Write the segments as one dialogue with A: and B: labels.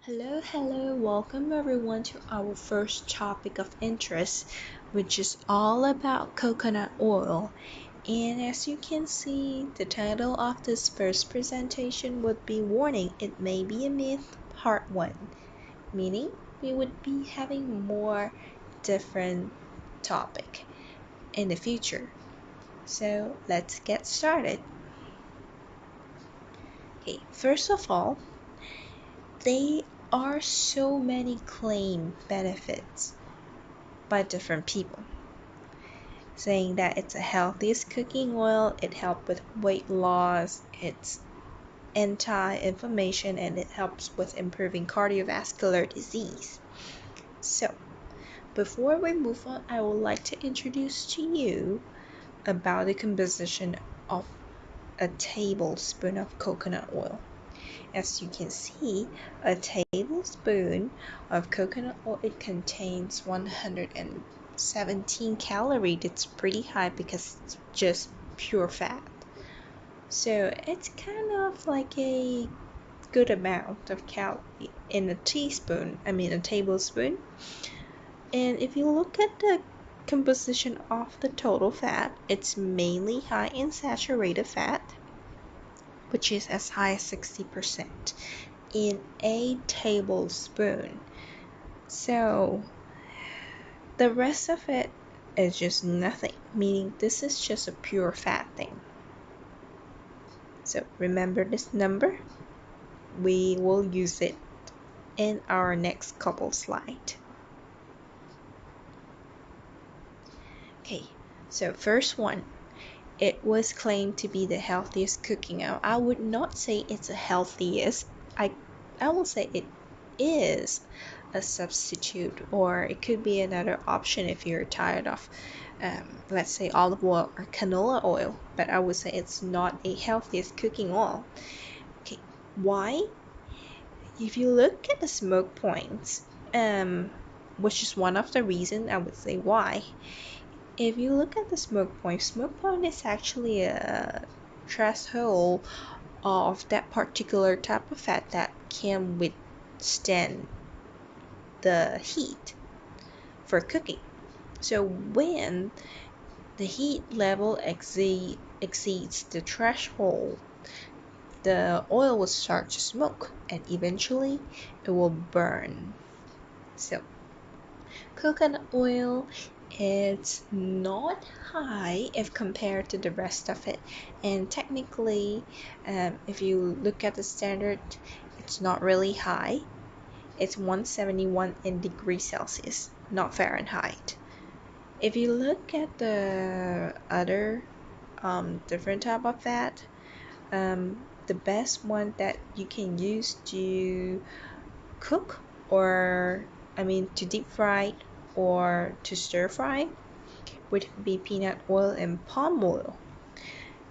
A: Hello, welcome everyone to our first topic of interest, which is all about coconut oil. And as you can see, the title of this first presentation would be Warning, It May Be a Myth, Part 1, meaning we would be having more different topic in the future. So let's get started. Okay, first of all, there are so many claimed benefits by different people, saying that it's the healthiest cooking oil, it helps with weight loss, it's anti-inflammation, and it helps with improving cardiovascular disease. So, before we move on, I would like to introduce to you about the composition of a tablespoon of coconut oil. As you can see, a tablespoon of coconut oil, it contains 117 calories. It's pretty high because it's just pure fat. So it's kind of like a good amount of calorie in a tablespoon. And if you look at the composition of the total fat, it's mainly high in saturated fat, which is as high as 60% in a tablespoon. So the rest of it is just nothing, meaning this is just a pure fat thing. So remember this number. We will use it in our next couple slides. Okay, so first one, it was claimed to be the healthiest cooking oil. I would not say it's the healthiest. I will say it is a substitute, or it could be another option if you're tired of let's say olive oil or canola oil, but I would say it's not a healthiest cooking oil. Okay, why? If you look at the smoke points, which is one of the reasons I would say why. If you look at the smoke point is actually a threshold of that particular type of fat that can withstand the heat for cooking. So when the heat level exceeds the threshold, the oil will start to smoke and eventually it will burn. So coconut oil, it's not high if compared to the rest of it, and technically if you look at the standard, it's not really high. It's 171 in degrees Celsius, not Fahrenheit. If you look at the other different type of fat, the best one that you can use to cook, or to deep fry or to stir fry, would be peanut oil and palm oil.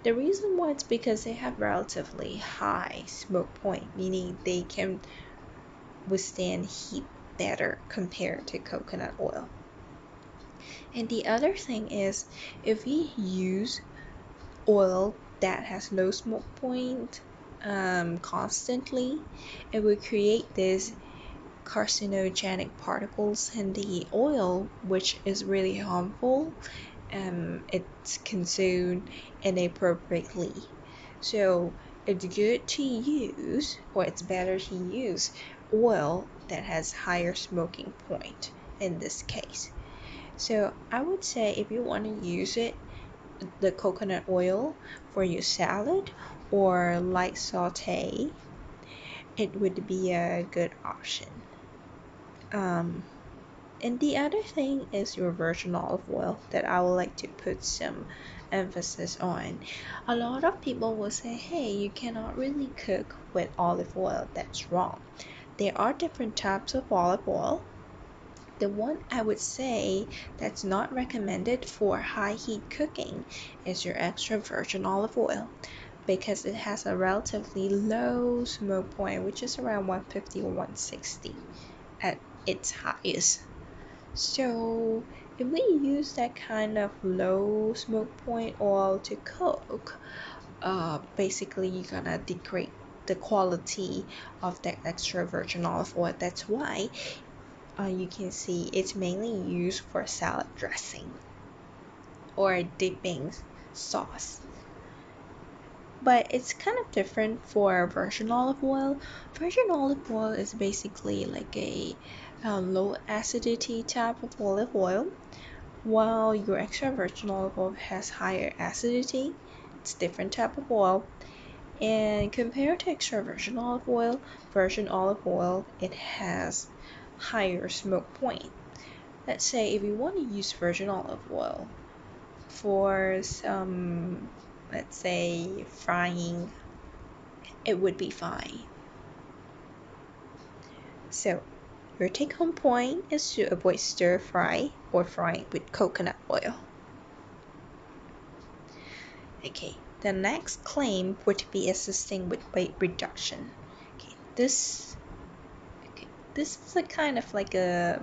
A: The reason why it's because they have relatively high smoke point, meaning they can withstand heat better compared to coconut oil. And the other thing is, if we use oil that has low smoke point constantly, it will create this carcinogenic particles in the oil, which is really harmful. It's consumed inappropriately. So it's good to use, or it's better to use oil that has higher smoking point in this case. So I would say if you want to use the coconut oil for your salad or light saute, it would be a good option. And the other thing is your virgin olive oil that I would like to put some emphasis on. A lot of people will say, hey, you cannot really cook with olive oil. That's wrong. There are different types of olive oil. The one I would say that's not recommended for high heat cooking is your extra virgin olive oil, because it has a relatively low smoke point, which is around 150 or 160 at its highest. So if we use that kind of low smoke point oil to cook, basically you're gonna degrade the quality of that extra virgin olive oil. That's why you can see it's mainly used for salad dressing or dipping sauce. But it's kind of different for virgin olive oil. Virgin olive oil is basically like a low acidity type of olive oil, while your extra virgin olive oil has higher acidity. It's different type of oil. And compared to extra virgin olive oil, it has higher smoke point. Let's say if you want to use virgin olive oil for some, let's say, frying, it would be fine. So your take-home point is to avoid stir fry or frying with coconut oil. Okay, the next claim would be assisting with weight reduction. Okay, this is a kind of like a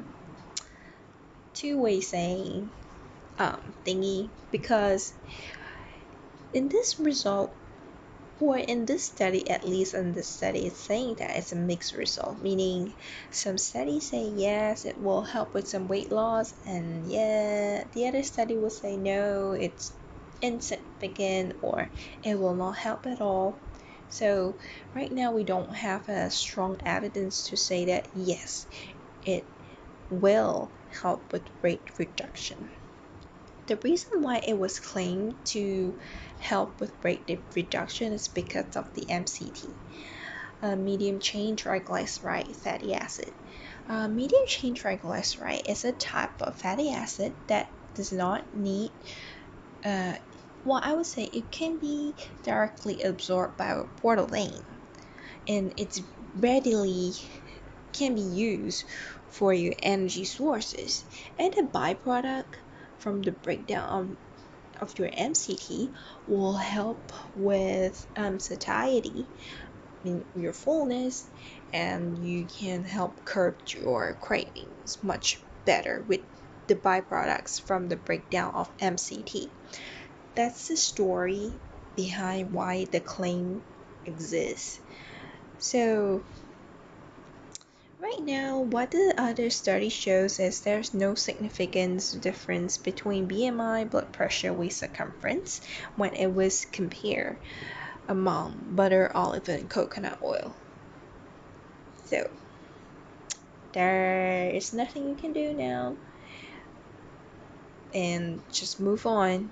A: two-way saying thingy, because in this result, or in this study, at least in this study, it's saying that it's a mixed result, meaning some studies say yes, it will help with some weight loss, and yeah, the other study will say no, it's insignificant or it will not help at all. So right now we don't have a strong evidence to say that yes, it will help with weight reduction. The reason why it was claimed to help with weight reduction is because of the MCT, medium chain triglyceride fatty acid. Medium chain triglyceride is a type of fatty acid that does not need, I would say it can be directly absorbed by our borderline, and it's readily can be used for your energy sources, and a byproduct from the breakdown of your MCT will help with satiety, in your fullness, and you can help curb your cravings much better with the byproducts from the breakdown of MCT. That's the story behind why the claim exists. So right now, what the other study shows is there's no significant difference between BMI, blood pressure, waist circumference when it was compared among butter, olive, and coconut oil. So there is nothing you can do now, and just move on,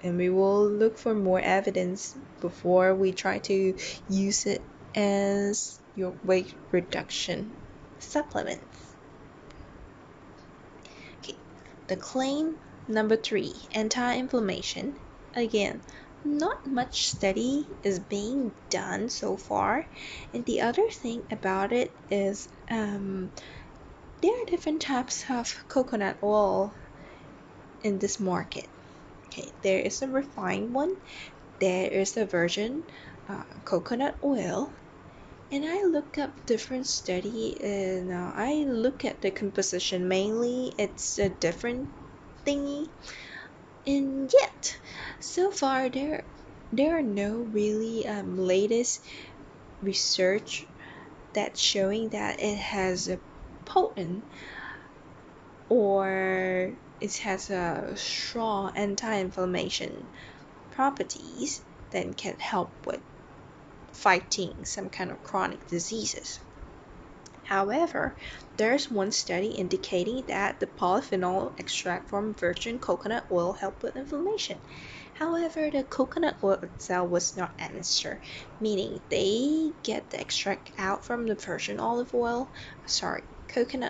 A: and we will look for more evidence before we try to use it as your weight reduction supplements. Okay, the claim number 3, anti-inflammation. Again, not much study is being done so far, and the other thing about it is there are different types of coconut oil in this market. Okay, there is a refined one, there is a virgin coconut oil, and I look up different study, and I look at the composition. Mainly it's a different thingy, and yet so far there are no really latest research that's showing that it has a potent or it has a strong anti-inflammation properties that can help with fighting some kind of chronic diseases. However, there's one study indicating that the polyphenol extract from virgin coconut oil help with inflammation. However, the coconut oil itself was not administered, meaning they get the extract out from the virgin coconut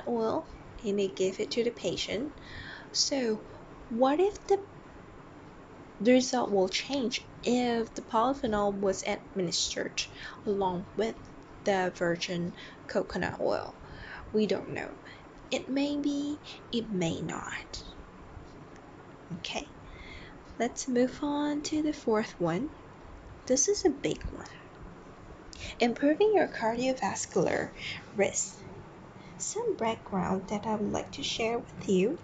A: oil, and they give it to the patient. So what if the result will change if the polyphenol was administered along with the virgin coconut oil? We don't know. It may be, it may not. Okay, let's move on to the 4th one. This is a big one. Improving your cardiovascular risk. Some background that I would like to share with you.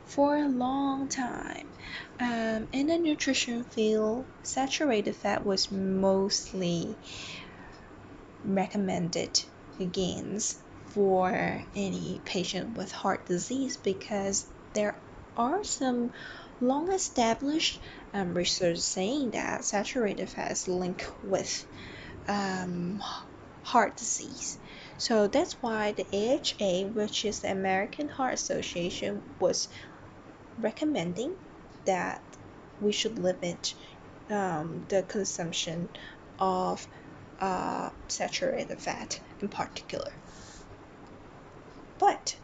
A: For a long time, in the nutrition field, saturated fat was mostly recommended against for any patient with heart disease, because there are some long established research saying that saturated fat is linked with heart disease. So that's why the AHA, which is the American Heart Association, was recommending that we should limit the consumption of saturated fat in particular. But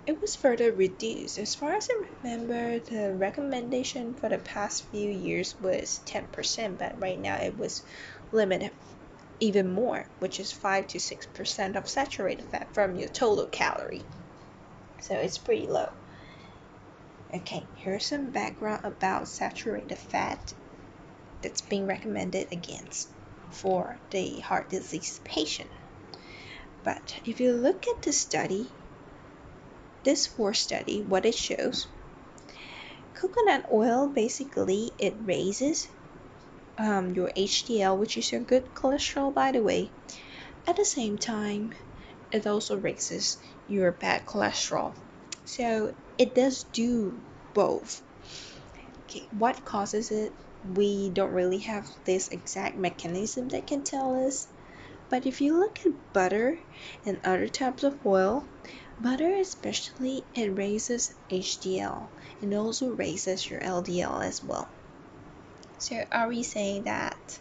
A: it was further reduced. As far as I remember, the recommendation for the past few years was 10%, but right now it was limited even more, which is 5 to 6% of saturated fat from your total calorie. So it's pretty low. Okay, here's some background about saturated fat that's being recommended against for the heart disease patient. But if you look at the study, this FOR study, what it shows, coconut oil, basically it raises your HDL, which is your good cholesterol, by the way. At the same time, it also raises your bad cholesterol. So it does do both. Okay, what causes it? We don't really have this exact mechanism that can tell us. But if you look at butter and other types of oil, butter especially, it raises HDL and also raises your LDL as well. So are we saying that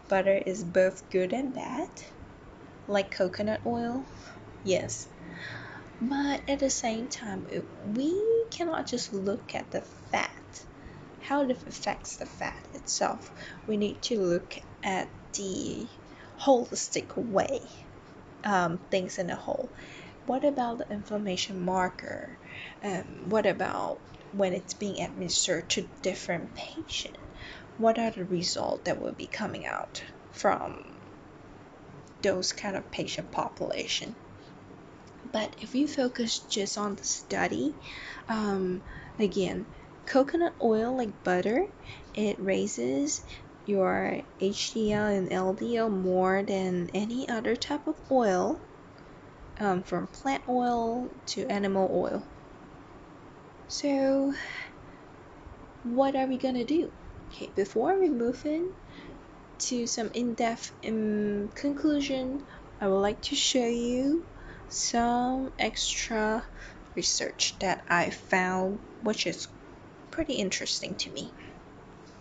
A: butter is both good and bad, like coconut oil? Yes. But at the same time, we cannot just look at the fat, how it affects the fat itself. We need to look at the holistic way, things in a whole. What about the inflammation marker? What about when it's being administered to different patients? What are the results that will be coming out from those kind of patient population? But if you focus just on the study, again, coconut oil, like butter, it raises your HDL and LDL more than any other type of oil, from plant oil to animal oil. So what are we gonna do? Okay, before we move in to some in-depth conclusion, I would like to show you some extra research that I found, which is pretty interesting to me.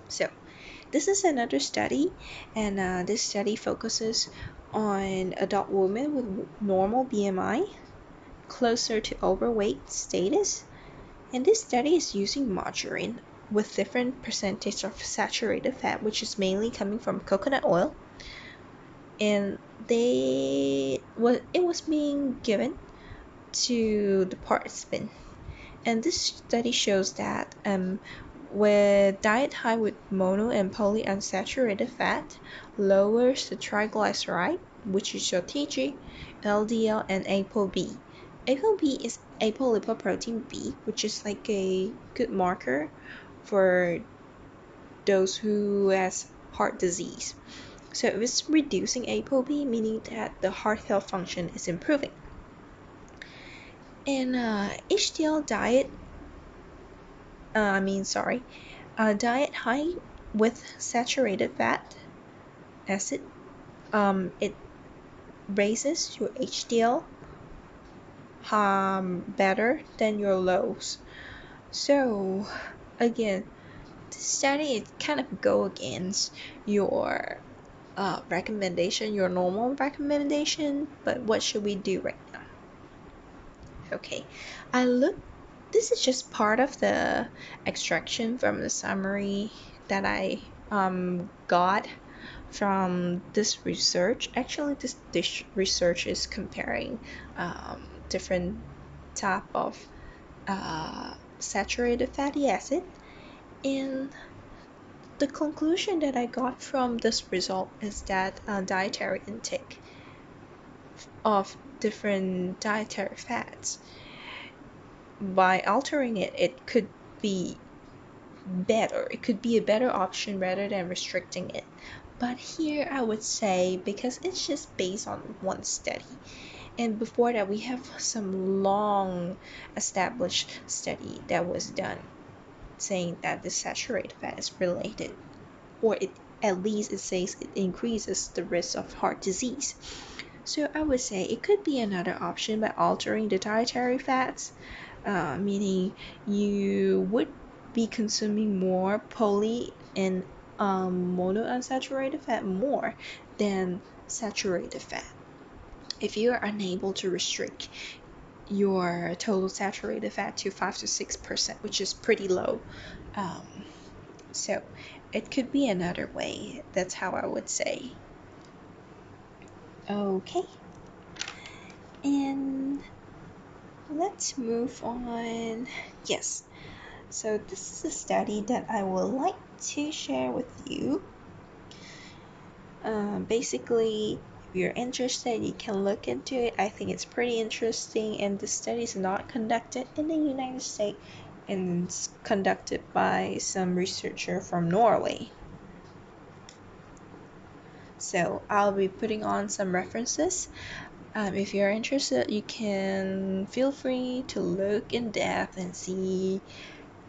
A: So this is another study, and this study focuses on adult women with normal BMI, closer to overweight status, and this study is using margarine with different percentage of saturated fat, which is mainly coming from coconut oil, and it was being given to the participant. And this study shows that with diet high with mono and polyunsaturated fat lowers the triglyceride, which is your TG, LDL, and ApoB. ApoB is apolipoprotein B, which is like a good marker for those who has heart disease. So if it's reducing ApoB, meaning that the heart health function is improving. And HDL diet, diet high with saturated fat acid, it raises your HDL better than your lows. So again, this study kind of go against your recommendation, your normal recommendation. But what should we do right now? Okay, this is just part of the extraction from the summary that I got from this research. Actually, this research is comparing different type of saturated fatty acid, and the conclusion that I got from this result is that dietary intake of different dietary fats, by altering it, it could be better. It could be a better option rather than restricting it. But here I would say, because it's just based on one study, and before that we have some long established study that was done saying that the saturated fat is related, or it at least it says it increases the risk of heart disease. So I would say it could be another option by altering the dietary fats, meaning you would be consuming more poly and monounsaturated fat more than saturated fat. If you are unable to restrict your total saturated fat to 5 to 6%, which is pretty low, so it could be another way. That's how I would say. Okay, and let's move on. Yes, so this is a study that I would like to share with you. Basically, if you're interested, you can look into it. I think it's pretty interesting, and the study is not conducted in the United States, and it's conducted by some researcher from Norway. So I'll be putting on some references. If you're interested, you can feel free to look in depth and see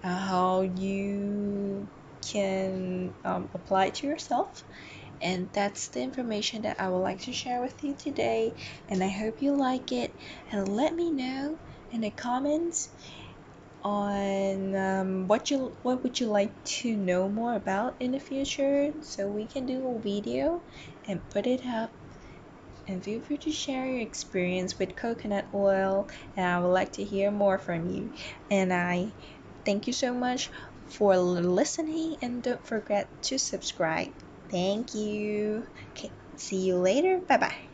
A: how you can apply it to yourself. And that's the information that I would like to share with you today. And I hope you like it. And let me know in the comments on what would you like to know more about in the future, so we can do a video and put it up. And feel free to share your experience with coconut oil, and I would like to hear more from you. And I thank you so much for listening, and don't forget to subscribe. Thank you. Okay, see you later. Bye bye.